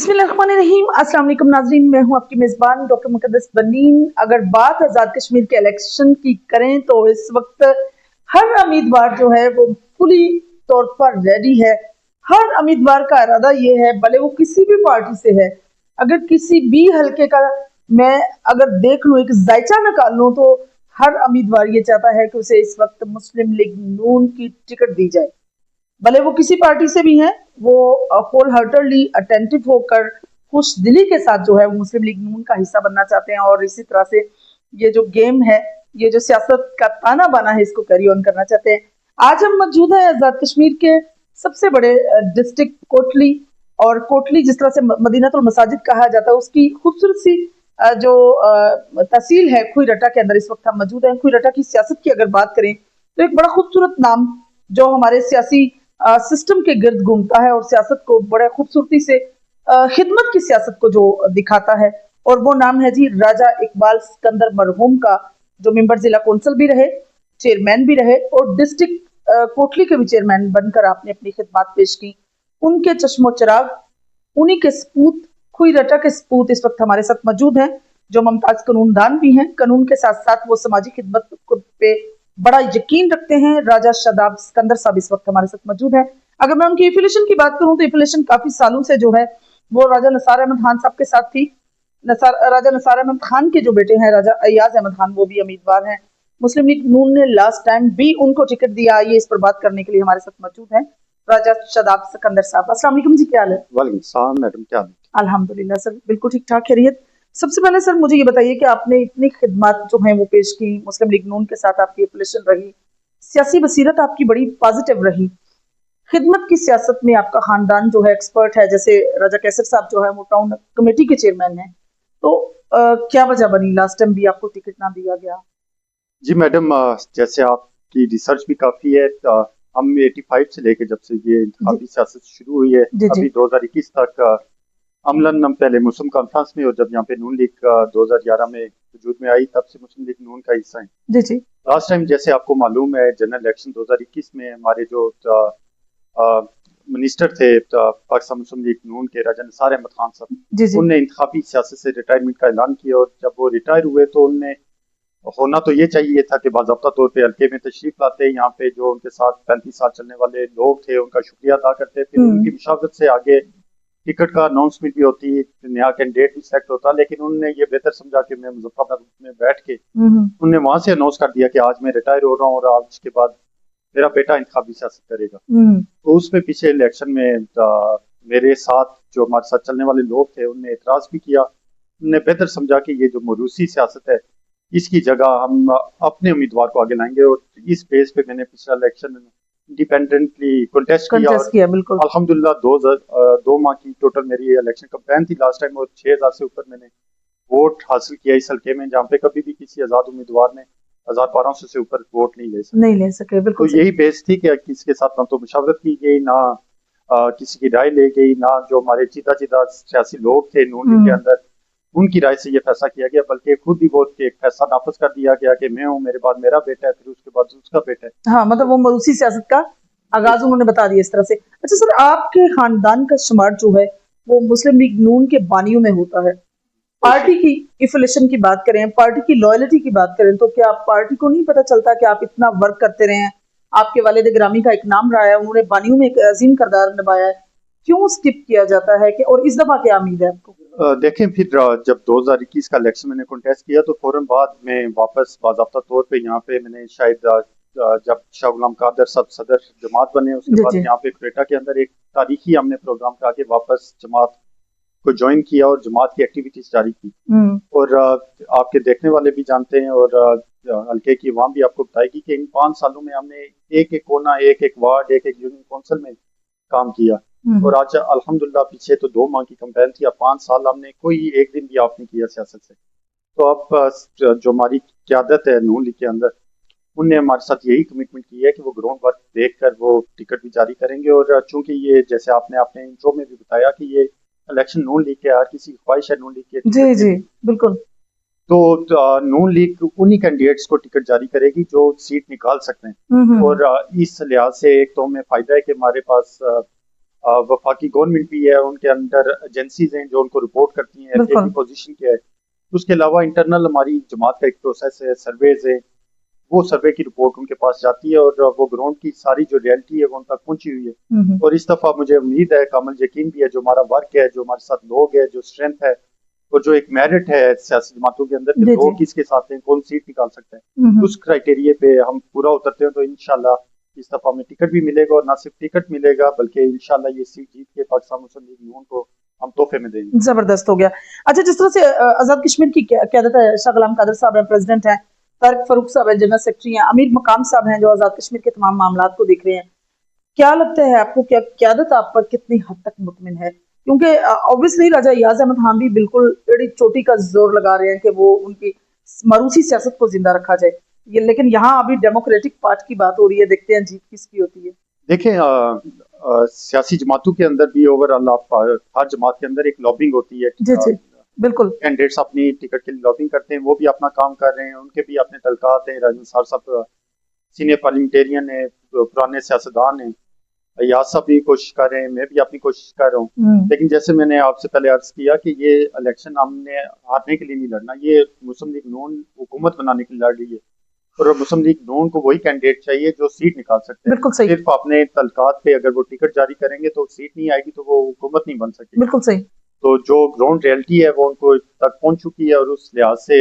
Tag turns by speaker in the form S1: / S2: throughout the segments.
S1: बिस्मिल्लाहिर्रहमानिर्रहीम। अस्सलाम वालेकुम नाज़रीन, मैं हूं आपकी मेज़बान डॉक्टर मुक़द्दस बनीन। अगर बात आज़ाद कश्मीर के इलेक्शन की करें तो इस वक्त हर उम्मीदवार जो है वो फुली तौर पर रेडी है। हर उम्मीदवार का इरादा ये है, भले वो किसी भी पार्टी से है, अगर किसी भी हल्के का मैं अगर देख लूँ, एक जायचा निकाल लूँ, तो हर उम्मीदवार ये चाहता है कि उसे इस वक्त मुस्लिम लीग नून की टिकट दी जाए। भले वो किसी पार्टी से भी हैं, वो होल हार्टेडली अटेंटिव होकर खुश दिली के साथ जो है वो मुस्लिम लीग नून का हिस्सा बनना चाहते हैं। और इसी तरह से ये जो गेम है, ये जो सियासत का ताना बाना है, इसको कैरी ऑन करना चाहते हैं। आज हम मौजूद हैं आजाद कश्मीर के सबसे बड़े डिस्ट्रिक्ट कोटली। और कोटली जिस तरह से मदीनातुल मसाजिद कहा जाता है, उसकी खूबसूरत सी जो तहसील है खुईरटा के अंदर इस वक्त हम मौजूद हैं। खुईरटा की सियासत की अगर बात करें तो एक बड़ा खूबसूरत नाम जो हमारे सियासी सिस्टम के गिर्द घूमता है और सियासत को बड़े खूबसूरती से खिदमत की सियासत को जो दिखाता है, और वो नाम है जी राजा इकबाल सिकंदर मरहूम का, जो मेंबर जिला कौंसल भी रहे, चेयरमैन भी रहे और डिस्ट्रिक्ट कोटली के भी चेयरमैन बनकर आपने अपनी खिदमत पेश की। उनके चश्मो चिराग, उन्हीं के सपूत, खुईरटा के सपूत इस वक्त हमारे साथ मौजूद हैं, जो मुमताज कानूनदान भी हैं। कानून के साथ साथ वो समाजी खिदमत पे बड़ा यकीन रखते हैं। राजा शादाब सिकंदर साहब इस वक्त हमारे साथ मौजूद हैं। अगर मैं उनकी एफिलिएशन की बात करूं तो एफिलिएशन काफी सालों से जो है वो राजा नसार अहमद खान साहब के साथ थी। राजा नसार अहमद खान के जो बेटे हैं राजा अयाज अहमद खान, वो भी उम्मीदवार हैं। मुस्लिम लीग नून ने लास्ट टाइम भी उनको टिकट दिया। ये इस पर बात करने के लिए हमारे साथ मौजूद हैं राजा शादाब सिकंदर साहब। अस्सलाम वालेकुम जी, क्या हाल है?
S2: वालेकुम सलाम मैडम, क्या हाल है?
S1: अल्हम्दुलिल्लाह सर, बिल्कुल ठीक ठाक, खैरियत। सबसे पहले सर मुझे ये बताइए कि आपने इतनी खिदमत जो है वो पेश की, मुस्लिम लीग नून के साथ आपकी एफिलिएशन रही, सियासी बसीरत आपकी बड़ी पॉजिटिव रही, खिदमत की सियासत में आपका खानदान जो है एक्सपर्ट है, जैसे राजा कैसर साहब जो है वो टाउन कमेटी के चेयरमैन हैं। तो क्या वजह बनी लास्ट टाइम भी आपको टिकट ना दिया गया?
S2: जी मैडम, जैसे आपकी रिसर्च भी काफ़ी है। हम 85 से लेके जब से ये
S1: जी
S2: इंतखाबी सियासत शुरू हुई है
S1: जी जी
S2: अभी 2021 तक, अमलन हम पहले मुस्लिम कॉन्फ्रेंस में और जब यहाँ पे नून लीग 2011 में वजूद में आई, तब से मुस्लिम लीग नून का हिस्सा है।
S1: जी जी
S2: लास्ट टाइम जैसे आपको मालूम है, जनरल इलेक्शन 2021 में हमारे जो मिनिस्टर थे पाकिस्तान मुस्लिम लीग नून के, राजा नसार अहमद खान साहब,
S1: जी जी
S2: उनने इंतखाबी सियासत से रिटायरमेंट का ऐलान किया। और जब वो रिटायर हुए तो उनने होना तो ये चाहिए था कि बाज़ाब्ता तौर पे हल्के में तशरीफ लाते, यहाँ पे जो उनके साथ 35 साल चलने वाले लोग थे उनका शुक्रिया अदा करते, फिर उनकी मुशावरत से आगे टिकट का अनाउंसमेंट भी होती, नया कैंडिडेट भी सेलेक्ट होता। लेकिन उन्होंने ये बेहतर समझा कि मैं मुजफ्फरनगर में बैठ के, उनने वहां से अनाउंस कर दिया कि आज मैं रिटायर हो रहा हूँ और आज के बाद मेरा बेटा इंतखाबी सियासत करेगा। तो उसमें पीछे इलेक्शन में मेरे साथ जो हमारे साथ चलने वाले लोग थे उनने एतराज भी किया। उन्होंने बेहतर समझा कि ये जो मरूसी सियासत है, इसकी जगह हम अपने उम्मीदवार को आगे लाएंगे। और इस बेस पे मैंने पिछला इलेक्शन इंडिपेंडेंटली कंटेस्ट किया और
S1: बिल्कुल।
S2: अल्हम्दुलिल्लाह 2 माह की टोटल मेरी इलेक्शन कैंपेन थी लास्ट टाइम, और 6000 से ऊपर मैंने वोट हासिल किया इस हल्के में, जहाँ पे कभी भी किसी आजाद उम्मीदवार ने 1200 से ऊपर वोट नहीं ले सके।
S1: नहीं ले सके,
S2: तो
S1: बिल्कुल
S2: यही बेस थी कि किसी के साथ ना तो मुशावरत की गई, ना किसी की राय ले गई, ना जो हमारे चीता चीता सियासी लोग थे नून लीग के अंदर उनकी राय से ये फैसला किया गया, बल्कि खुद ही वो एक फैसला नाफज कर दिया गया कि मैं हूँ, मेरे बाद मेरा बेटा है, फिर उसके बाद उसका बेटा है।
S1: हाँ, मतलब वो मरूसी सियासत का आगाज उन्होंने बता दिया इस तरह से। अच्छा सर, आपके खानदान का शुमार जो है वो मुस्लिम लीग नून के बानियों में होता है। पार्टी की इफिलिएशन की बात करें, पार्टी की लॉयल्टी की बात करें, तो क्या पार्टी को नहीं पता चलता कि आप इतना वर्क करते रहे हैं? आपके वालिद ग्रामी का एक नाम रहा है, उन्होंने बानियों में एक अजीम किरदार निभाया है, क्यों स्किप किया जाता है कि, और इस दफा क्या उम्मीद है आपको?
S2: देखें, फिर जब 2021 का इलेक्शन मैंने कंटेस्ट किया तो फौरन बाद में वापस बाज़ाब्ता तौर पे यहाँ पे मैंने शायद जब शाह गुलाम कादर साहब सदर जमात बने, उसके बाद यहाँ पे क्वेटा के अंदर एक तारीखी हमने प्रोग्राम करा के वापस जमात को ज्वाइन किया और जमात की एक्टिविटीज जारी की। और आपके देखने वाले भी जानते हैं और हल्के की अवाम भी आपको बताएगी कि इन 5 सालों में हमने एक एक कोना, एक एक वार्ड, एक एक यूनियन काउंसिल में काम किया। और आज अल्हम्दुलिल्लाह पीछे तो 2 माह की कैंपेन थी, अब 5 साल हमने कोई एक दिन भी ऑफ नहीं किया सियासत से। तो अब जो हमारी क़यादत है नून लीग के अंदर, उनने हमारे साथ यही कमिटमेंट की है कि वो ग्राउंड वर्क देखकर वो टिकट भी जारी करेंगे। और चूंकि ये जैसे आपने अपने इंट्रो में भी बताया कि ये इलेक्शन नून लीग के, हर किसी की ख्वाहिश है नून लीग के
S1: जी जी बिल्कुल।
S2: तो नून लीग उन्हीं कैंडिडेट्स को टिकट जारी करेगी जो सीट निकाल सकते हैं। और इस लिहाज से एक तो हमें फायदा है कि हमारे पास वफाकी गवर्नमेंट भी है, उनके अंदर एजेंसीज हैं जो उनको रिपोर्ट करती हैं
S1: बिल्कुल।
S2: पोजीशन क्या है। उसके अलावा इंटरनल हमारी जमात का एक प्रोसेस है, सर्वेज है, वो सर्वे की रिपोर्ट उनके पास जाती है और वो ग्राउंड की सारी जो रियलिटी है वो उन तक पहुंची हुई है। और इस दफा मुझे उम्मीद है, कामल यकीन भी है, जो हमारा वर्क है, जो हमारे साथ लोग है, जो स्ट्रेंथ है और जो एक मेरिट है सियासी जमातों के अंदर कि
S1: जी,
S2: लोग
S1: जी।
S2: किसके साथ हैं, कौन सीट निकाल सकते हैं, उस क्राइटेरिया पे हम पूरा उतरते हैं तो इंशाल्लाह इस दफा हमें टिकट भी मिलेगा। और ना सिर्फ टिकट मिलेगा बल्कि इंशाल्लाह ये सीट जीत के पाकिस्तान मुस्लिम लीग नून को हम तोहफे में देंगे।
S1: जबरदस्त हो गया। अच्छा, जिस तरह से आजाद कश्मीर की क्यादत है, शाह गुलाम कादर साहब है प्रेसिडेंट हैं, तारिक फरूक साहब है जनरल सेक्रेटरी हैं, अमीर मकाम साहब हैं जो आजाद कश्मीर के तमाम मामला को देख रहे हैं। क्या लगता है आपको, क्या क्यादत आप पर कितनी हद तक मुतमिन है? क्योंकि ऑब्वियसली राजा याज अहमद खान भी बिल्कुल एड़ी चोटी का जोर लगा रहे हैं कि वो उनकी मरूसी सियासत को जिंदा रखा जाए, ये लेकिन यहाँ अभी डेमोक्रेटिक पार्ट की बात हो रही है, देखते हैं जीत किसकी होती है।
S2: देखें, सियासी जमातों के अंदर भी ओवरऑल आप हर जमात के अंदर एक लॉबिंग होती है।
S1: जी जी, बिल्कुल।
S2: कैंडिडेट्स अपनी टिकट के लिए लॉबिंग करते हैं, वो भी अपना काम कर रहे हैं, उनके भी अपने तलकात हैं। राजन साहब सीनियर पार्लियामेंटेरियन है, पुराने सियासतदान हैं, अयाज साहब भी कोशिश कर रहे हैं, मैं भी अपनी कोशिश कर रहा हूँ। लेकिन जैसे मैंने आपसे पहले अर्ज किया कि ये इलेक्शन हमने हारने के लिए नहीं लड़ना, ये मुस्लिम लीग नून हुकूमत बनाने के लिए लड़ रही है और मुस्लिम लीग नून को वही कैंडिडेट चाहिए जो सीट निकाल सकते हैं।
S1: बिल्कुल सही।
S2: सिर्फ अपने तलकात पे अगर वो टिकट जारी करेंगे तो सीट नहीं आएगी तो वो हुकूमत नहीं बन सकेगी।
S1: बिल्कुल सही।
S2: तो जो ग्राउंड रियलिटी है वो उनको तक पहुंच चुकी है और उस लिहाज से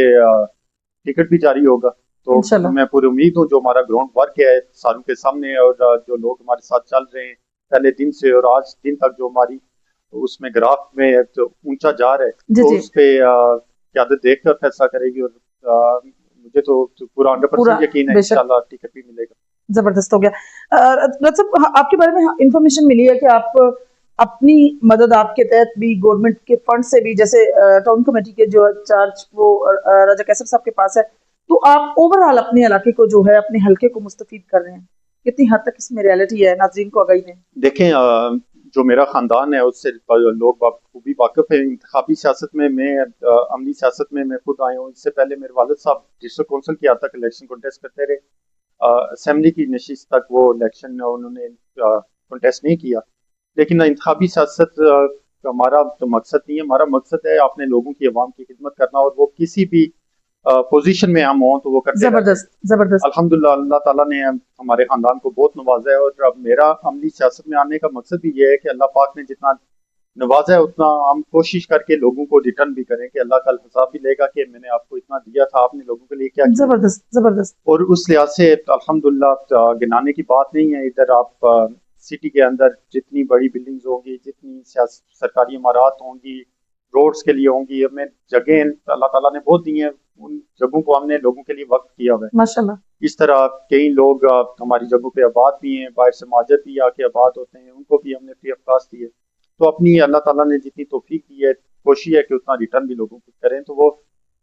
S2: टिकट भी जारी होगा। तो
S1: इंशाल्लाह।
S2: मैं पूरी उम्मीद हूँ जो हमारा ग्राउंड वर्क है सारों के सामने और जो लोग हमारे साथ चल रहे हैं पहले दिन से और आज दिन तक, जो हमारी उसमें ग्राफ में जो ऊंचा जा रहा है,
S1: जी
S2: तो
S1: जी,
S2: उस पे क्यादत देख कर फैसला करेगी। और मुझे तो पूरा 100% यकीन है
S1: बेशक।
S2: इंशाल्लाह टिकट भी मिलेगा।
S1: जबरदस्त हो गया। मतलब आपके बारे में इंफॉर्मेशन मिली है कि आप अपनी मदद आपके तहत भी गवर्नमेंट के फंड से भी, जैसे टाउन कमेटी के जो चार्ज वो राजा कैसर साहब के पास है, तो आप ओवरऑल अपने इलाके को जो है, अपने हल्के को मुस्तफीद कर रहे हैं, कितनी हद तक इसमें रियलिटी है, नाज़रीन को आगाही दें।
S2: देखें, जो मेरा खानदान है उससे लोग खूबी वाकिफ है इंतखाबी सियासत में। मैं अमली सियासत में मैं खुद आया हूँ। इससे पहले मेरे वालिद साहब डिस्ट्रिक्ट कौंसिल की हद तक इलेक्शन कंटेस्ट करते रहे, असेंबली की नशिस्त तक वो इलेक्शन उन्होंने कंटेस्ट नहीं किया। लेकिन इंतखाबी सियासत हमारा तो मकसद नहीं है। हमारा मकसद है अपने लोगों की, आवाम की खिदमत करना और वो किसी भी पोजीशन में हम हों तो वो करते रहते हैं।
S1: जबरदस्त जबरदस्त।
S2: अल्हम्दुलिल्लाह अल्लाह ताला ने हमारे खानदान को बहुत नवाजा है और अब मेरा अमली सियासत में आने का मकसद भी ये है कि अल्लाह पाक ने जितना नवाजा है उतना हम कोशिश करके लोगों को रिटर्न भी करें कि अल्लाह कल हिसाब भी लेगा कि मैंने आपको इतना दिया था, आपने लोगों के लिए क्या किया।
S1: जबरदस्त जबरदस्त।
S2: और उस लिहाज से अल्हम्दुलिल्लाह गिनाने की बात नहीं है। इधर आप सिटी के अंदर जितनी बड़ी बिल्डिंग्स होंगी, जितनी सरकारी इमारत होंगी, रोड्स के लिए होंगी, हमें जगह अल्लाह ताला ने बहुत दी हैं, उन जगहों को हमने लोगों के लिए वक्त किया हुआ है।
S1: माशाल्लाह।
S2: इस तरह कई लोग हमारी जगहों पे आबाद भी हैं, बाहर से महाजर भी आके आबाद होते हैं, उनको भी हमने फ्री ऑफ कास्ट दी है। तो अपनी अल्लाह ताला ने जितनी तौफीक दी है, कोशिश है कि उतना रिटर्न भी लोगों को करें। तो वो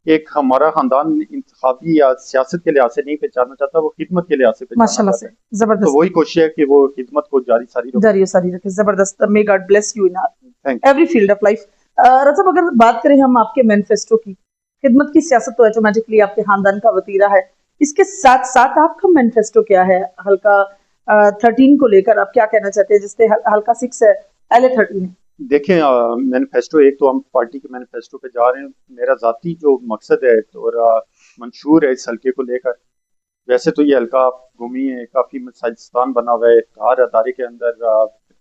S2: एक हमारा खानदान इंतखाबी या सियासत के लिहाज से नहीं पहचानना चाहता, वो खिदमत के लिहाज से पहचानना
S1: माशाल्लाह
S2: चाहता
S1: से।
S2: है। तो
S1: जबरदस्त।
S2: वही कोशिश है कि वो खिदमत को जारी सारी रखे।
S1: जारी सारी रखे। जबरदस्त। May God bless you in
S2: thank
S1: every field of life. Rajab, अगर बात करें हम आपके मैनिफेस्टो की, खिदमत की सियासत तो ऑटोमेटिकली आपके खानदान का वतीरा है, इसके साथ साथ आपका मैनिफेस्टो क्या है? हल्का 13 को लेकर आप क्या कहना चाहते हैं, जिससे हल्का 6 है, LA 13 है?
S2: देखें, मैनिफेस्टो एक तो हम पार्टी के मैनिफेस्टो पे जा रहे हैं। मेरा जाती जो मकसद है और मंशूर है इस हल्के को लेकर, वैसे तो ये हल्का भूमि है, काफी साजिस्तान बना हुआ है, हर अदारे के अंदर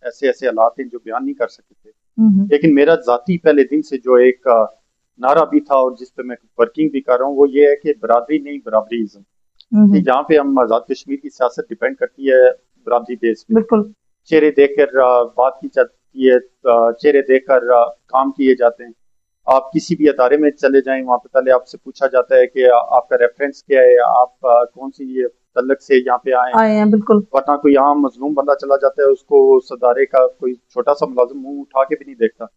S2: ऐसे ऐसे हालात हैं जो बयान नहीं कर सकते थे। लेकिन मेरा जाती पहले दिन से जो एक नारा भी था और जिस पे मैं वर्किंग भी कर रहा हूँ वो ये है कि बरादरी नहीं बराबरीज़म। कि जहाँ पे हम आजाद कश्मीर की सियासत डिपेंड करती है बरादरी बेस पे।
S1: बिल्कुल।
S2: चेहरे देखकर बात की जाती है, चेहरे देखकर काम किए जाते हैं। आप किसी भी अदारे में चले जाएं, वहाँ पे पहले आपसे पूछा जाता है कि आपका रेफरेंस क्या है, आप कौन सी ये तल्लक से यहाँ पे
S1: आए हैं, बिल्कुल।
S2: वरना कोई यहाँ मजलूम बंदा चला जाता है, उसको उस अदारे का कोई छोटा सा मुलाजिम मुंह उठा के भी नहीं देखता।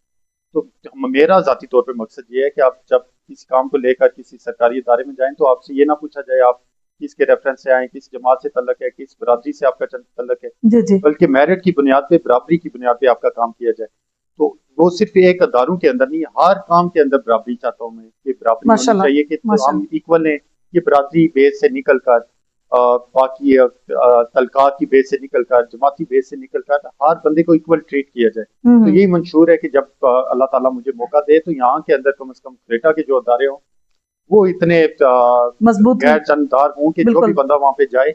S2: तो मेरा जाती तौर पे मकसद ये है कि आप जब किसी काम को लेकर किसी सरकारी इदारे में जाएं तो आपसे ये ना पूछा जाए आप किसके रेफरेंस से आए, किस जमात से तल्लक है, किस बरादरी से आपका तल्लक है,
S1: जी जी।
S2: बल्कि मेरिट की बुनियाद पे, बराबरी की बुनियाद पे आपका काम किया जाए। तो वो सिर्फ एक अदारों के अंदर नहीं, हर काम के अंदर बराबरी चाहता हूँ मैं कि बराबरी होनी
S1: माशाल्लाह
S2: चाहिए कि तो हम
S1: माशाल्लाह।
S2: इक्वल हैं। ये बरादरी बेस से निकल कर बाकी तलकात की बेस से निकल कर, जमाती बेस से निकल कर हर बंदे को इक्वल ट्रीट किया जाए। तो यही मंशूर है कि जब अल्लाह ताला मुझे मौका दे तो यहाँ के अंदर कम से कम क्वेटा के जो अदारे हों वो इतने
S1: मजबूत
S2: गैर जानदार हों कि जो भी
S1: बिल्कुल
S2: बंदा वहाँ पे जाए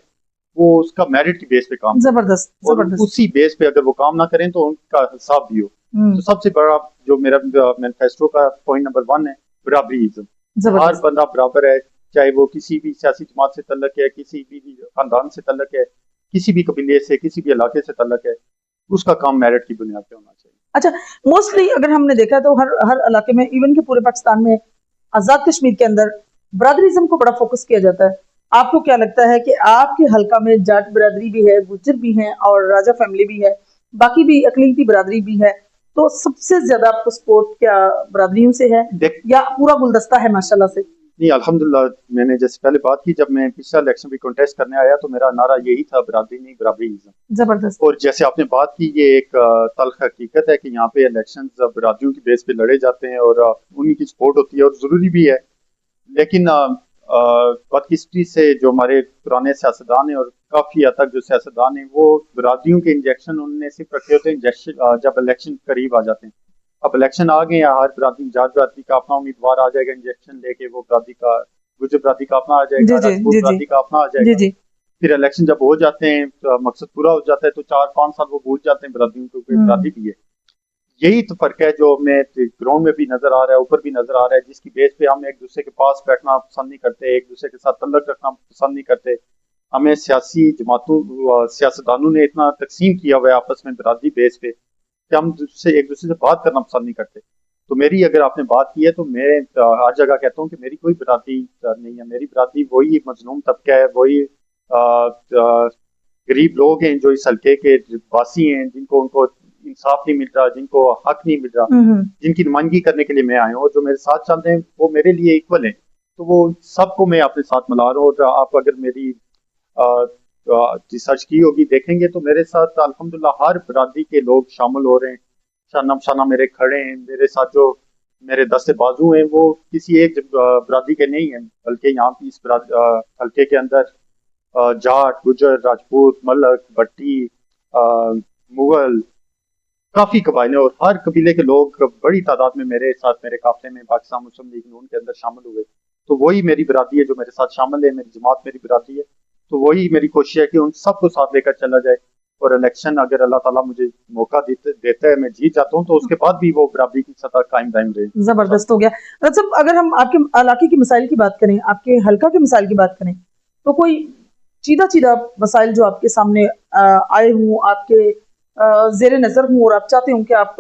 S2: वो उसका मेरिट की बेस पे काम करे।
S1: जबरदस्त
S2: और
S1: जबरदस्त
S2: उसी बेस पे अगर वो काम ना करें तो उनका हिसाब भी हो। तो सबसे बड़ा जो मेरा मैनिफेस्टो का पॉइंट नंबर 1 है बराबरीज़म। हर
S1: जबरदस्त
S2: बंदा बराबर है, चाहे वो किसी भी सियासी जमात से तल्लक है, किसी भी खानदान से तल्लक है, किसी भी कबीले से, किसी भी इलाके से तल्लक है, उसका काम मेरिट की बुनियाद पे होना चाहिए।
S1: अच्छा मोस्टली अगर हमने देखा तो हर हर इलाके में इवन के पूरे पाकिस्तान में आजाद कश्मीर के अंदर बरादरीज़म को बड़ा फोकस किया जाता है। आपको क्या लगता है कि आपके हल्का में जाट बरादरी भी है, गुज्जर भी हैं और राजा फैमिली भी है, बाकी भी अकलीती बरादरी भी है, तो सबसे ज्यादा आपको सपोर्ट क्या बरादरियों से है
S2: देख
S1: या पूरा गुलदस्ता है माशाल्लाह से?
S2: नहीं, अल्हम्दुलिल्लाह मैंने जैसे पहले बात की, जब मैं पिछला इलेक्शन भी कंटेस्ट करने आया तो मेरा नारा यही था, बरादरी नहीं बराबरीज़म।
S1: जबरदस्त
S2: और जैसे आपने बात की, ये एक तल्ख हकीकत है कि यहाँ पे इलेक्शन बरादरियों की बेस पे लड़े जाते हैं और उन्हीं की सपोर्ट होती है और ज़रूरी भी है। लेकिन बदकिस्मती से जो हमारे पुराने सियासतदान हैं और काफ़ी हद तक जो सियासतदान हैं वो बरादरियों के इंजेक्शन उनने सिर्फ रखे होते हैं इंजेक्शन जब इलेक्शन करीब आ जाते हैं। अब इलेक्शन आ गए हैं, हर बरादरी जाट बरादरी का अपना उम्मीदवार आ जाएगा इंजेक्शन लेके, वो बरादरी का गुजर बरादरी का अपना आ
S1: जी
S2: जाएगा,
S1: जी
S2: राजपूत
S1: जी जी
S2: बरादरी का अपना आ
S1: जी
S2: जाएगा।
S1: जी
S2: फिर इलेक्शन जब हो जाते हैं तो मकसद पूरा हो जाता है तो 4-5 साल वो भूल जाते हैं बरादरियों को कोई बरादरी भी है। यही तो फर्क है जो हमें ग्राउंड में भी नजर आ रहा है, ऊपर भी नजर आ रहा है, जिसकी बेस पे हम एक दूसरे के पास बैठना पसंद नहीं करते, एक दूसरे के साथ तल्लक रखना पसंद नहीं करते। हमें सियासी जमातों सियासतदानों ने इतना तकसीम किया हुआ है आपस में बरादरी बेस पे कि हम एक दूसरे से बात करना पसंद नहीं करते। तो मेरी अगर आपने बात की है तो मैं हर जगह कहता हूँ कि मेरी कोई बरादरी नहीं है। मेरी बरादरी वही मजलूम तबका है, वही गरीब लोग हैं जो इस हल्के के वासी हैं, जिनको उनको इंसाफ नहीं मिल रहा, जिनको हक नहीं मिल रहा, जिनकी नुमाइंदगी करने के लिए मैं आया हूँ और जो मेरे साथ चल रहे हैं वो मेरे लिए इक्वल हैं। तो वो सबको मैं अपने साथ मिला रहा हूँ। और आप अगर मेरी रिसर्च की होगी देखेंगे तो मेरे साथ अल्हम्दुलिल्लाह हर बरादरी के लोग शामिल हो रहे हैं, शाना शाना मेरे खड़े हैं। मेरे साथ जो मेरे दस्ते बाजू हैं वो किसी एक बरादरी के नहीं हैं, बल्कि यहाँ की इस हल्के के अंदर जाट, गुजर, राजपूत, मलक, भट्टी, मुगल, काफी कबाइलें और हर कबीले के लोग बड़ी तादाद में मेरे साथ मेरे काफिले में पाकिस्तान मुस्लिम लीग नून के अंदर शामिल हुए। तो वही मेरी बरादरी है जो मेरे साथ शामिल है, मेरी जमात मेरी बरादरी है। तो वही मेरी कोशिश है कि उन सबको साथ लेकर चला जाए और इलेक्शन अगर अल्लाह ताला मुझे मौका देता है, मैं जीत जाता हूँ तो उसके बाद भी वो बराबरी की सतह कायम दायम रहे।
S1: जबरदस्त हो गया। मतलब अगर हम आपके इलाके की मिसाइल की बात करें, आपके हल्का की मिसाइल की बात करें, तो कोई सीधा सीधा मसाइल जो आपके सामने आए हों, आपके जेर नजर हों और आप चाहते हो कि आप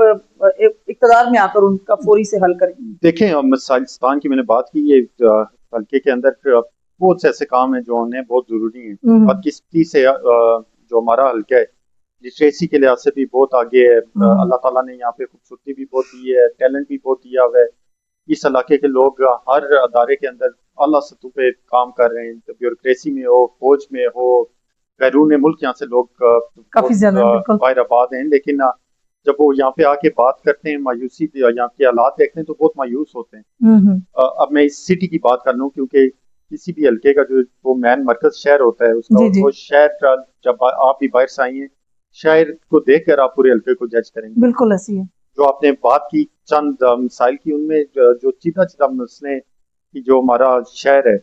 S1: इक़्तिदार में आकर उनका फौरी से हल करें?
S2: देखें, मिसाइलिस्तान की मैंने बात की, ये हल्के के अंदर बहुत से ऐसे काम हैं जो उन्हें बहुत जरूरी हैं। बदकिस्मती से जो हमारा हल्का है लिटरेसी के लिहाज से भी बहुत आगे है। अल्लाह ताला ने यहाँ पे खूबसूरती भी बहुत दी है, टैलेंट भी बहुत दिया हुआ है। इस इलाके के लोग हर अदारे के अंदर अल्लाह सतह पे काम कर रहे हैं, ब्यूरोक्रेसी में हो, फौज में हो, बैरून मुल्क यहाँ से लोग
S1: काफी ज्यादा बिल्कुल
S2: बाहर हैं। लेकिन जब वो यहाँ पे आके बात करते हैं, मायूसी यहाँ के हालात देखते हैं तो बहुत मायूस होते हैं। अब मैं इस सिटी की बात कर लूँ, क्योंकि किसी भी हल्के का जो वो मैन मरकज शहर होता है उसका,
S1: जी जी
S2: वो शहर जब आप भी बाहर से आई हैं, शहर को देखकर आप पूरे हल्के को जज करेंगे।
S1: बिल्कुल ऐसी है।
S2: जो आपने बात की चंद मिसाइल की, उनमें जो सीधा सीधा मसले की जो हमारा शहर है,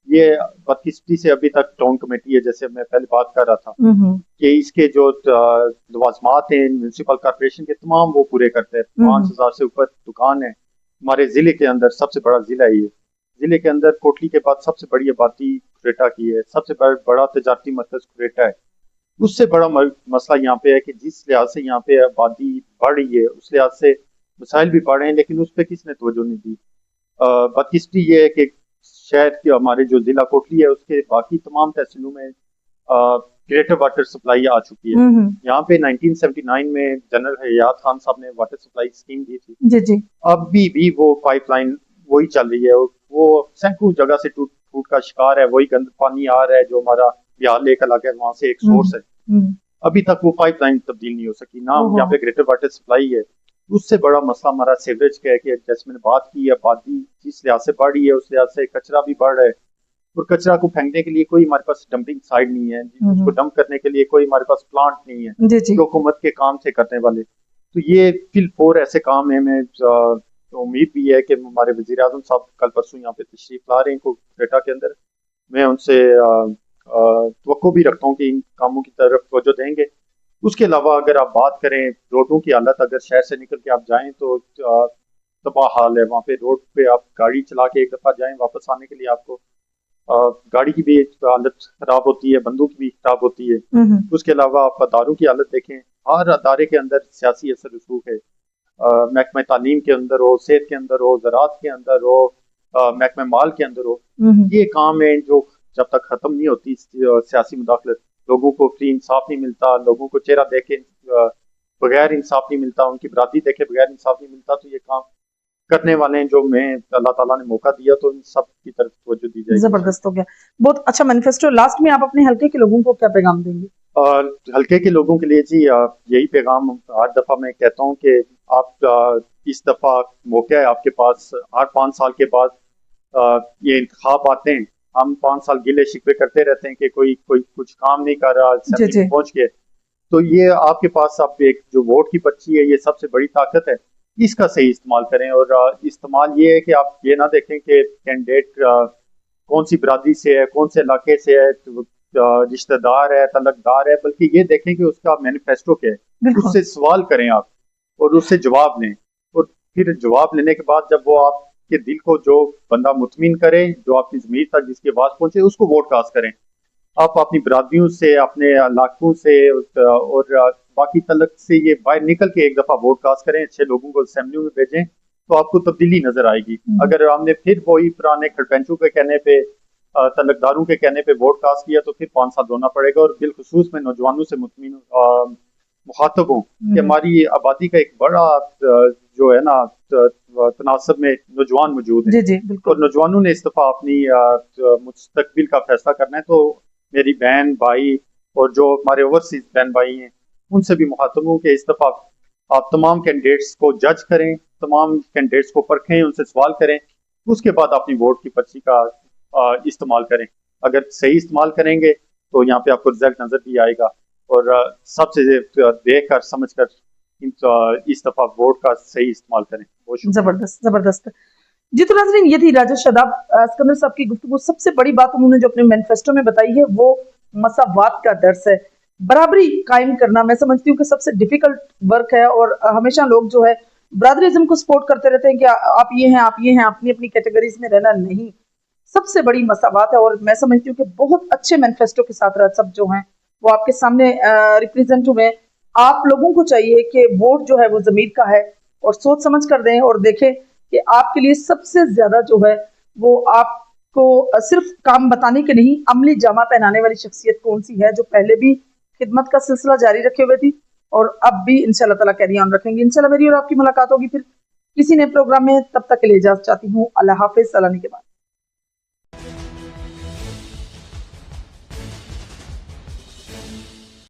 S2: ये बदकिस्मती से अभी तक टाउन कमेटी है, जैसे मैं पहले बात कर रहा था कि इसके जो लवाजमात हैं म्यूनसिपल कॉर्पोरेशन के तमाम वो पूरे करते हैं। 5,000 से ऊपर दुकान है हमारे जिले के अंदर, सबसे बड़ा जिला है ये। जिले के अंदर कोटली के बाद सबसे बड़ी आबादी क्रेटा की है, सबसे बड़ा तजारती मरकज क्रेटा है। उससे बड़ा मसला यहाँ पे है कि जिस लिहाज से यहाँ पे आबादी बढ़ रही है उस लिहाज से मसाइल भी बढ़ रहे हैं, लेकिन उस पर किसने तवज्जो नहीं दी। बदकिस्मती ये है कि शहर के हमारे जो जिला कोटली है उसके बाकी तमाम तहसीलों में ग्रेटर वाटर सप्लाई आ चुकी है। यहाँ पे 1979 में जनरल हयात खान साहब ने वाटर सप्लाई स्कीम दी थी।
S1: जी जी
S2: अब भी वो पाइपलाइन वही चल रही है, वो सैकड़ों जगह से टूट का शिकार है। वही गंद पानी आ रहा है जो हमारा बिहार लेक इलाका है, वहां से एक सोर्स है। अभी तक वो पाइपलाइन तब्दील नहीं हो सकी ना। यहाँ पे ग्रेटर वाटर सप्लाई है। उससे बड़ा मसला हमारा सीवरेज का है कि जैसे मैंने बात की, आबादी जिस लिहाज से बढ़ रही है उस लिहाज से कचरा भी बढ़ रहा है। और कचरा को फेंकने के लिए कोई हमारे पास डंपिंग साइट नहीं है, उसको डंप करने के लिए कोई हमारे पास प्लांट नहीं है
S1: जी जी
S2: जो हुकूमत के काम से करने वाले। तो ये फिल 4 ऐसे काम है। मैं उम्मीद भी है कि हमारे वजीर आजम साहब कल परसों यहाँ पे तशरीफ ला रहे हैं क्वेटा के अंदर। मैं उनसे तवक्को भी रखता हूँ कि इन कामों की तरफ तवज्जो देंगे। उसके अलावा अगर आप बात करें रोडों की हालत, अगर शहर से निकल के आप जाएं तो तबाह हाल है। वहाँ पे रोड पे आप गाड़ी चला के एक दफ़ा जाएं, वापस आने के लिए आपको गाड़ी की भी हालत खराब होती है, बंदों की भी खराब होती है। उसके अलावा आप अदारों की हालत देखें, हर अदारे के अंदर सियासी असर रसूख है। महकमा तालीम के अंदर हो, सेहत के अंदर हो, ज़राअत के अंदर हो, महकमा माल के अंदर हो, ये काम है जो जब तक खत्म नहीं होती सियासी मुदाखलत, लोगों को फ्री इंसाफ नहीं मिलता, लोगों को चेहरा देखे बगैर इंसाफ नहीं मिलता, उनकी बरादरी देखे बगैर इंसाफ नहीं मिलता, तो ये काम करने वाले हैं जो मैं अल्लाह ताला ने मौका दिया तो इन सब की तरफ तवज्जो दी जाएगी।
S1: जबरदस्त हो गया, बहुत अच्छा मैनिफेस्टो। लास्ट में आप अपने हल्के के लोगों को क्या पैगाम देंगे?
S2: हल्के के लोगों के लिए जी यही पैगाम हर दफा मैं कहता हूँ कि आप इस दफा मौका है आपके पास। हर 5 साल के बाद ये इंतखाब आते हैं, हम 5 साल गिले शिकवे करते रहते हैं कि कोई कोई कुछ काम नहीं कर रहा, असेंबली में पहुंच गए। तो ये आपके पास अब एक जो वोट की पर्ची है, ये सबसे बड़ी ताकत है, इसका सही इस्तेमाल करें। और इस्तेमाल ये है कि आप ये ना देखें कि कैंडिडेट कौन सी बिरादरी से है, कौन से इलाके से है, रिश्तेदार है, तलकदार है, बल्कि ये देखें कि उसका मैनिफेस्टो क्या है। उससे सवाल करें आप और उससे जवाब लें, और फिर जवाब लेने के बाद जब वो आपके दिल को जो बंदा मुतमिन करे, जो आपकी ज़मीर तक जिसकी आवाज़ पहुंचे, उसको वोट कास्ट करें। आप अपनी बिरादरियों से, अपने इलाकों से और बाकी तलक से ये बाहर निकल के एक दफ़ा वोट कास्ट करें, अच्छे लोगों को असेंबली में भेजें, तो आपको तब्दीली नजर आएगी। अगर हमने फिर वही पुराने खड़पेंचों के कहने पे, तलकदारों के कहने पे वोट कास्ट किया, तो फिर 5 साल रोना पड़ेगा। और बिलखुसूस में नौजवानों से मुतमिन मुखातब हूँ कि हमारी आबादी का एक बड़ा जो है ना तनासब में नौजवान मौजूद है। और नौजवानों ने इस दफा अपनी मुस्तकबिल का फैसला करना है। तो मेरी बहन भाई और जो हमारे ओवरसीज बहन भाई हैं, उनसे भी मुखातब हूँ कि इस दफा आप तमाम कैंडिडेट्स को जज करें, तमाम कैंडिडेट्स को परखें, उनसे सवाल करें, उसके बाद अपनी वोट की पर्ची का इस्तेमाल करें। अगर सही इस्तेमाल करेंगे तो यहाँ पे आपको रिजल्ट नजर भी आएगा। और सबसे देख कर समझ कर इस दफा वोट का सही इस्तेमाल करें।
S1: जबरदस्त जबरदस्त जी। तो नाज़रीन, ये थी राजा शादाब सिकंदर साहब की गुफ्तगू। सबसे बड़ी बात उन्होंने जो अपने मैनिफेस्टो में बताई है वो मसावात का दर्स है, बराबरी कायम करना। मैं समझती हूँ कि सबसे डिफिकल्ट वर्क है, और हमेशा लोग जो है ब्रदरिज्म को सपोर्ट करते रहते हैं कि आप ये हैं, आप ये हैं, अपनी अपनी कैटेगरीज में रहना नहीं। सबसे बड़ी मसावात है, और मैं समझती हूँ कि बहुत अच्छे मैनिफेस्टो के साथ सब जो हैं वो आपके सामने रिप्रेजेंट हुए। आप लोगों को चाहिए कि वोट जो है वो जमीर का है, और सोच समझ कर दें और देखें कि आपके लिए सबसे ज्यादा जो है वो आपको सिर्फ काम बताने के नहीं, अमली जामा पहनाने वाली शख्सियत कौन सी है, जो पहले भी खिदमत का सिलसिला जारी रखे हुए थी और अब भी इंशाल्लाह ताला कैरी ऑन रखेंगे। इंशाल्लाह मेरी और आपकी मुलाकात होगी फिर किसी नए प्रोग्राम में। तब तक के लिए इजाजत चाहती हूँ। अल्लाह हाफिज। सलामी के बाद।